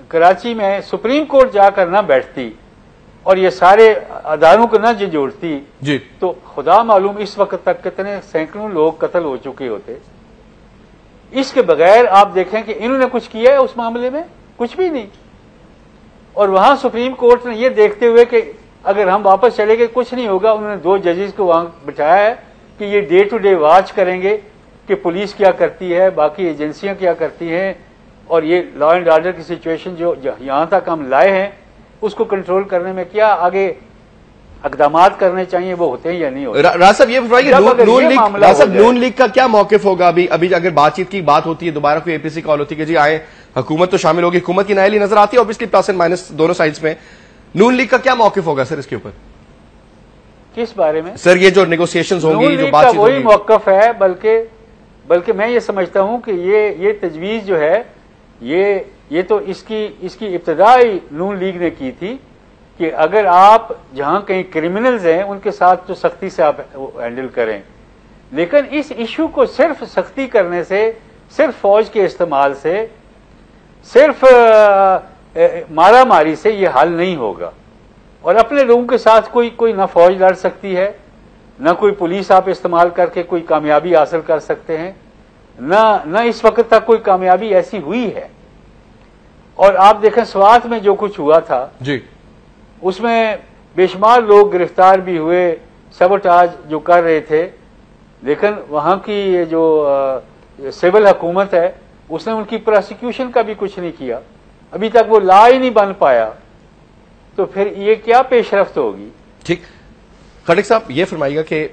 کراچی میں سپریم کورٹ جا کر نہ بیٹھتی اور یہ سارے اداروں کو نہ جھنجھوڑتی جی, تو خدا معلوم اس وقت تک کتنے سینکڑوں لوگ قتل ہو چکے ہوتے. اس کے بغیر آپ دیکھیں کہ انہوں نے کچھ کیا ہے اس معاملے میں, کچھ بھی نہیں. اور وہاں سپریم کورٹ نے یہ دیکھتے ہوئے کہ اگر ہم واپس چلے گئے کچھ نہیں ہوگا, انہوں نے 2 ججز کو وہاں بٹھایا ہے کہ یہ ڈے ٹو ڈے واچ کریں گے کہ پولیس کیا کرتی ہے, باقی ایجنسیاں کیا کرتی ہیں, اور یہ لا اینڈ آرڈر کی سچویشن جو یہاں تک ہم لائے ہیں اس کو کنٹرول کرنے میں کیا آگے اقدامات کرنے چاہیے, وہ ہوتے ہیں یا نہیں ہوتے. راز صاحب یہ بتائیے نون لیگ کا کیا موقف ہوگا. ابھی اگر بات چیت کی بات ہوتی ہے, دوبارہ کوئی اے پی سی کال ہوتی ہے کہ جی آئے, حکومت تو شامل ہوگی, حکومت کی نااہلی نظر آتی ہے اوبیسلی, پلس اینڈ مائنس دونوں سائڈز میں. نون لیگ کا کیا موقف ہوگا سر اس کے اوپر, کس بارے میں سر؟ یہ جو نیگوسیشنز ہوں گی, جو بات چیت وہی موقف ہے, بلکہ میں یہ سمجھتا ہوں کہ یہ تجویز جو ہے یہ تو اس کی ابتدائی نون لیگ نے کی تھی کہ اگر آپ جہاں کہیں کرمنلز ہیں ان کے ساتھ تو سختی سے آپ ہینڈل کریں, لیکن اس ایشو کو صرف سختی کرنے سے, صرف فوج کے استعمال سے, صرف مارا ماری سے یہ حل نہیں ہوگا. اور اپنے لوگوں کے ساتھ کوئی نہ فوج لڑ سکتی ہے, نہ کوئی پولیس آپ استعمال کر کے کوئی کامیابی حاصل کر سکتے ہیں, نہ اس وقت تک کوئی کامیابی ایسی ہوئی ہے. اور آپ دیکھیں سوات میں جو کچھ ہوا تھا جی, اس میں بے شمار لوگ گرفتار بھی ہوئے, سبوٹاج جو کر رہے تھے, لیکن وہاں کی جو سول حکومت ہے اس نے ان کی پروسیکیوشن کا بھی کچھ نہیں کیا, ابھی تک وہ لا ہی نہیں بن پایا, تو پھر یہ کیا پیش رفت ہوگی. ٹھیک, خٹک صاحب یہ فرمائیے گا کہ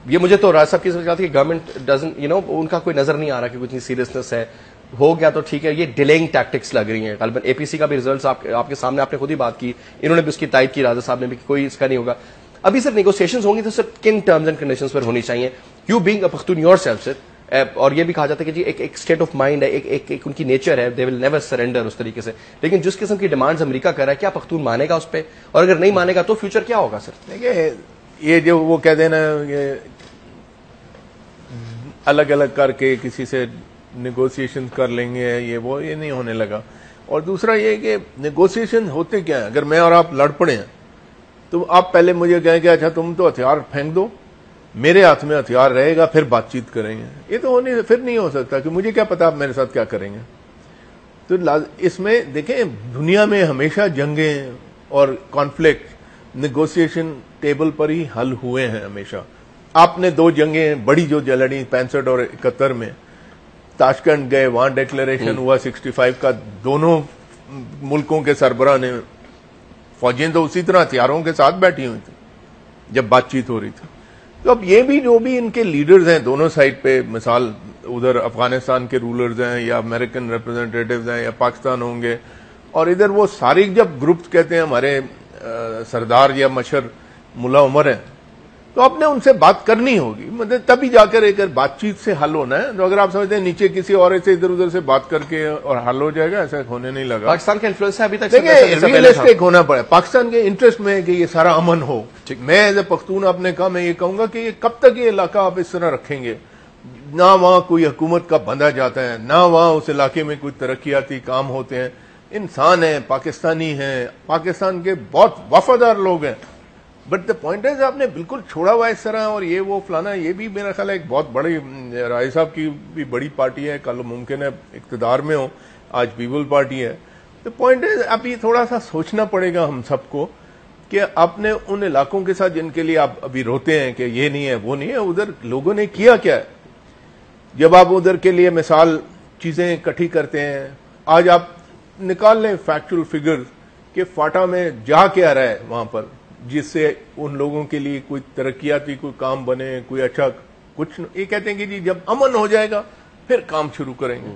یہ مجھے تو راج صاحب کی سمجھ آتی ہے کہ گورنمنٹ ڈزنٹ ان کا کوئی نظر نہیں آ رہا کہ کچھ سیریسنس ہے, ہو گیا تو ٹھیک ہے, یہ ڈیلیئنگ ٹیکٹکس لگ رہی ہیں. غالباً اے پی سی کا بھی ریزلٹس آپ کے سامنے, آپ نے خود ہی بات کی, انہوں نے بھی اس کی تائید کی, راجہ صاحب نے بھی, کہ کوئی اس کا نہیں ہوگا. ابھی سر نیگوسیشنز ہوں گی تو سر کن ٹرمز اینڈ کنڈیشنز پر ہونی چاہیے, you being a Pakhtun yourself sir. اور یہ بھی کہا جاتا ہے کہ جی ایک اسٹیٹ آف مائنڈ ہے, ایک ان کی نیچر ہے, دے ول نیور سرینڈر اس طریقے سے. لیکن جس قسم کی ڈیمانڈز امریکہ کر رہا ہے, کیا پختون مانے گا اس پہ, اور اگر نہیں مانے گا تو فیوچر کیا ہوگا سر؟ دیکھیے یہ جو وہ کہتے ہیں نا یہ الگ الگ کر کے کسی سے نیگوسیشن کر لیں گے, یہ نہیں ہونے لگا. اور دوسرا یہ کہ نیگوسیشن ہوتے کیا ہیں, اگر میں اور آپ لڑ پڑے ہیں تو آپ پہلے مجھے کہیں کہ اچھا تم تو ہتھیار پھینک دو میرے ہاتھ میں ہتھیار رہے گا پھر بات چیت کریں گے. یہ تو پھر نہیں ہو سکتا کہ مجھے کیا پتا آپ میرے ساتھ کیا کریں گے. تو اس میں دیکھیں دنیا میں ہمیشہ جنگیں اور کانفلکٹ نیگوسیشن ٹیبل پر ہی حل ہوئے ہیں ہمیشہ. آپ نے 2 جنگیں بڑی جو لڑی 65 اور 71 میں, تاشکنڈ گئے, وہاں ڈیکلریشن ہوا 65 کا, دونوں ملکوں کے سربراہ نے, فوجیں تو اسی طرح ہتھیاروں کے ساتھ بیٹھی ہوئی تھی جب بات چیت ہو رہی تھی. تو اب یہ بھی جو بھی ان کے لیڈرز ہیں دونوں سائڈ پہ, مثال ادھر افغانستان کے رولرز ہیں یا امریکن ریپرزینٹیٹیوز ہیں یا پاکستان ہوں گے, اور ادھر وہ ساری جب گروپس کہتے ہیں ہمارے سردار یا مشر ملا عمر ہیں, تو آپ نے ان سے بات کرنی ہوگی, مطلب تبھی جا کر ایک بات چیت سے حل ہونا ہے. تو اگر آپ سمجھتے ہیں نیچے کسی اور سے ادھر ادھر سے بات کر کے اور حل ہو جائے گا, ایسا ہونے نہیں لگا. پاکستان کا انفلوئنس ہے ابھی تک ریئلسٹک ہونا پڑے. پاکستان کے انٹرسٹ میں ہے کہ یہ سارا امن ہو. میں ایز اے پختون آپ نے کہا, میں یہ کہوں گا کہ یہ کب تک یہ علاقہ آپ اس طرح رکھیں گے, نہ وہاں کوئی حکومت کا بندہ جاتا ہے, نہ وہاں اس علاقے میں کوئی ترقیاتی کام ہوتے ہیں. انسان ہیں, پاکستانی ہیں, پاکستان کے بہت وفادار لوگ ہیں, بٹ دا پوائنٹ ہے آپ نے بالکل چھوڑا ہوا اس طرح, اور یہ وہ فلانا. یہ بھی میرا خیال ہے ایک بہت بڑی, رائے صاحب کی بھی بڑی پارٹی ہے, کل ممکن ہے اقتدار میں ہو, آج پیپل پارٹی ہے. تو پوائنٹ ہے اب یہ تھوڑا سا سوچنا پڑے گا ہم سب کو کہ آپ نے ان علاقوں کے ساتھ جن کے لیے آپ ابھی روتے ہیں کہ یہ نہیں ہے وہ نہیں ہے, ادھر لوگوں نے کیا کیا ہے. جب آپ ادھر کے لیے مثال چیزیں اکٹھی کرتے ہیں, آج آپ نکال لیں فیکچوئل فگر کہ فاٹا میں جا کے آ رہا ہے وہاں پر, جس سے ان لوگوں کے لیے کوئی ترقیاتی کوئی کام بنے, کوئی اچھا کچھ. یہ کہتے ہیں کہ جی جب امن ہو جائے گا پھر کام شروع کریں گے.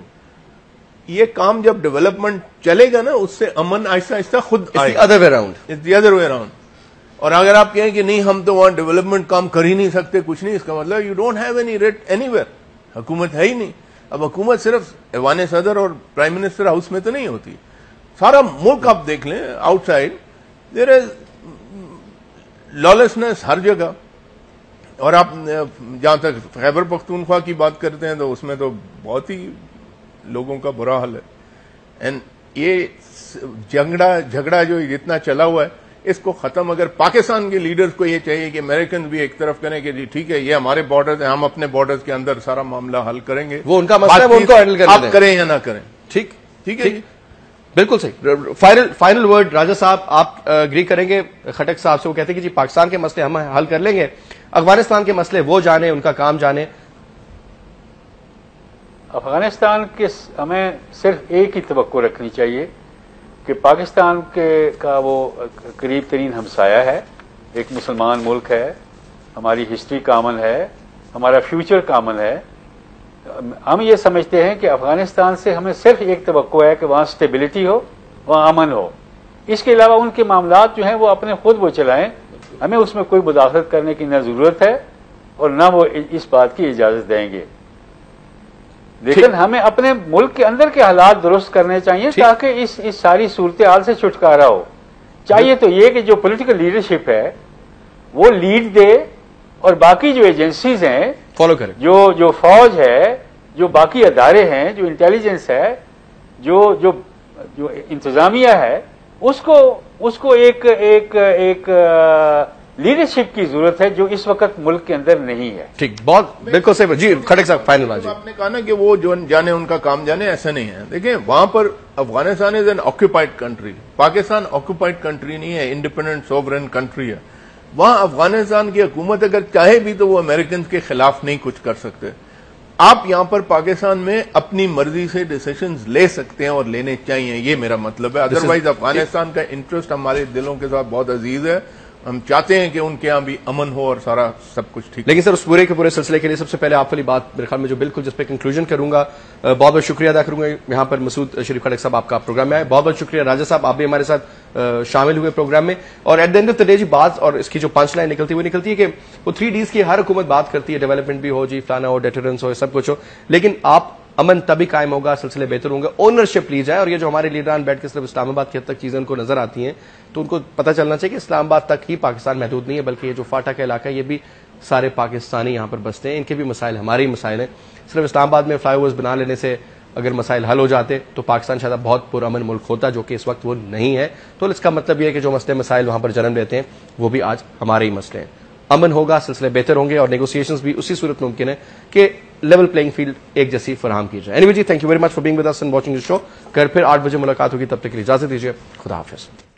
یہ کام جب ڈیولپمنٹ چلے گا نا, اس سے امن آہستہ آہستہ خود آئے گا. Other way around. اور اگر آپ کہیں کہ نہیں ہم تو وہاں ڈیولپمنٹ کام کر ہی نہیں سکتے, کچھ نہیں, اس کا مطلب you don't have any rate any where. حکومت ہے ہی نہیں. اب حکومت صرف ایوان صدر اور پرائم منسٹر ہاؤس میں تو نہیں ہوتی, سارا ملک آپ دیکھ لیں آؤٹ سائڈ دیر از لالسنس ہر جگہ. اور آپ جہاں تک خیبر پختونخوا کی بات کرتے ہیں تو اس میں تو بہت ہی لوگوں کا برا حال ہے. اینڈ یہ جھگڑا جو جتنا چلا ہوا ہے, اس کو ختم اگر پاکستان کے لیڈرز کو یہ چاہیے کہ امریکن بھی ایک طرف کریں کہ جی ٹھیک ہے یہ ہمارے بارڈرز ہیں, ہم اپنے بارڈرز کے اندر سارا معاملہ حل کریں گے, وہ ان کا مسئلہ ہے, وہ ان کو ہینڈل آپ کریں یا نہ کریں. ٹھیک ہے جی, بالکل صحیح. فائنل ورڈ راجہ صاحب, آپ اگری کریں گے خٹک صاحب سے؟ وہ کہتے ہیں کہ جی پاکستان کے مسئلے ہم حل کر لیں گے, افغانستان کے مسئلے وہ جانے, ان کا کام جانے. افغانستان کے ہمیں صرف ایک ہی توقع رکھنی چاہیے کہ پاکستان کا وہ قریب ترین ہمسایہ ہے, ایک مسلمان ملک ہے, ہماری ہسٹری کامن ہے, ہمارا فیوچر کامن ہے. ہم یہ سمجھتے ہیں کہ افغانستان سے ہمیں صرف ایک توقع ہے کہ وہاں سٹیبلٹی ہو, وہاں امن ہو. اس کے علاوہ ان کے معاملات جو ہیں وہ اپنے خود وہ چلائیں, ہمیں اس میں کوئی مداخلت کرنے کی نہ ضرورت ہے اور نہ وہ اس بات کی اجازت دیں گے. لیکن ہمیں اپنے ملک کے اندر کے حالات درست کرنے چاہیے تاکہ اس ساری صورتحال سے چھٹکارا ہو. چاہیے تو یہ کہ جو پولیٹیکل لیڈرشپ ہے وہ لیڈ دے اور باقی جو ایجنسیز ہیں فالو کریں, جو فوج ہے, جو باقی ادارے ہیں, جو انٹیلیجنس ہے, جو انتظامیہ ہے, اس کو ایک لیڈرشپ کی ضرورت ہے جو اس وقت ملک کے اندر نہیں ہے. ٹھیک, بہت بالکل صحیح. جی کھٹک صاحب فائنل بات. آپ نے کہا نا کہ وہ جو جانے ان کا کام جانے, ایسا نہیں ہے. دیکھیں وہاں پر Afghanistan is an occupied country, Pakistan occupied country نہیں ہے, انڈیپینڈنٹ سوورن کنٹری ہے. وہاں افغانستان کی حکومت اگر چاہے بھی تو وہ امریکن کے خلاف نہیں کچھ کر سکتے. آپ یہاں پر پاکستان میں اپنی مرضی سے ڈیسیشنز لے سکتے ہیں اور لینے چاہیے, یہ میرا مطلب ہے. ادروائز افغانستان کا انٹرسٹ ہمارے دلوں کے ساتھ بہت عزیز ہے, ہم چاہتے ہیں کہ ان کے یہاں بھی امن ہو اور سارا سب کچھ ٹھیک. لیکن سر اس پورے کے پورے سلسلے کے لیے سب سے پہلے آپ والی بات میرے خیال میں جو بالکل جس پہ کنکلوژن کروں گا, بہت بہت شکریہ ادا کروں گا یہاں پر مسعود شریف کھٹک صاحب آپ کا پروگرام میں آئے. بہت بہت شکریہ راجہ صاحب, آپ بھی ہمارے ساتھ شامل ہوئے پروگرام میں. اور at the end of the day جی بات اور اس کی جو پنچ لائن نکلتی ہے کہ وہ 3Ds کی ہر حکومت بات کرتی ہے, ڈیولپمنٹ بھی ہو, جی فلانا ہو, ڈیٹرنس ہو, سب کچھ ہو, لیکن آپ امن تبھی قائم ہوگا, سلسلے بہتر ہوں گے, اونرشپ لی جائے. اور یہ جو ہمارے لیڈران بیٹھ کے صرف اسلام آباد کی حد تک چیزیں ان کو نظر آتی ہیں, تو ان کو پتہ چلنا چاہیے کہ اسلام آباد تک ہی پاکستان محدود نہیں ہے, بلکہ یہ جو فاٹا کا علاقہ ہے یہ بھی سارے پاکستانی یہاں پر بستے ہیں, ان کے بھی مسائل ہمارے ہی مسائل ہیں. صرف اسلام آباد میں فلائی اوورز بنا لینے سے اگر مسائل حل ہو جاتے تو پاکستان شاید بہت پرامن ملک ہوتا, جو کہ اس وقت وہ نہیں ہے. تو اس کا مطلب یہ ہے کہ جو مسئلے مسائل وہاں پر جنم لیتے ہیں وہ بھی آج ہمارے ہی مسئلے ہیں. امن ہوگا, سلسلے بہتر ہوں گے اور نیگوسیشنز بھی اسی صورت ممکن ہے کہ لیول پلینگ فیلڈ ایک جیسی فراہم کی جائے. اینی وے جی, thank you very much for being with us and watching this show. کل پھر 8 بجے ملاقات ہوگی, تب تک کے لیے اجازت دیجیے. خدا حافظ.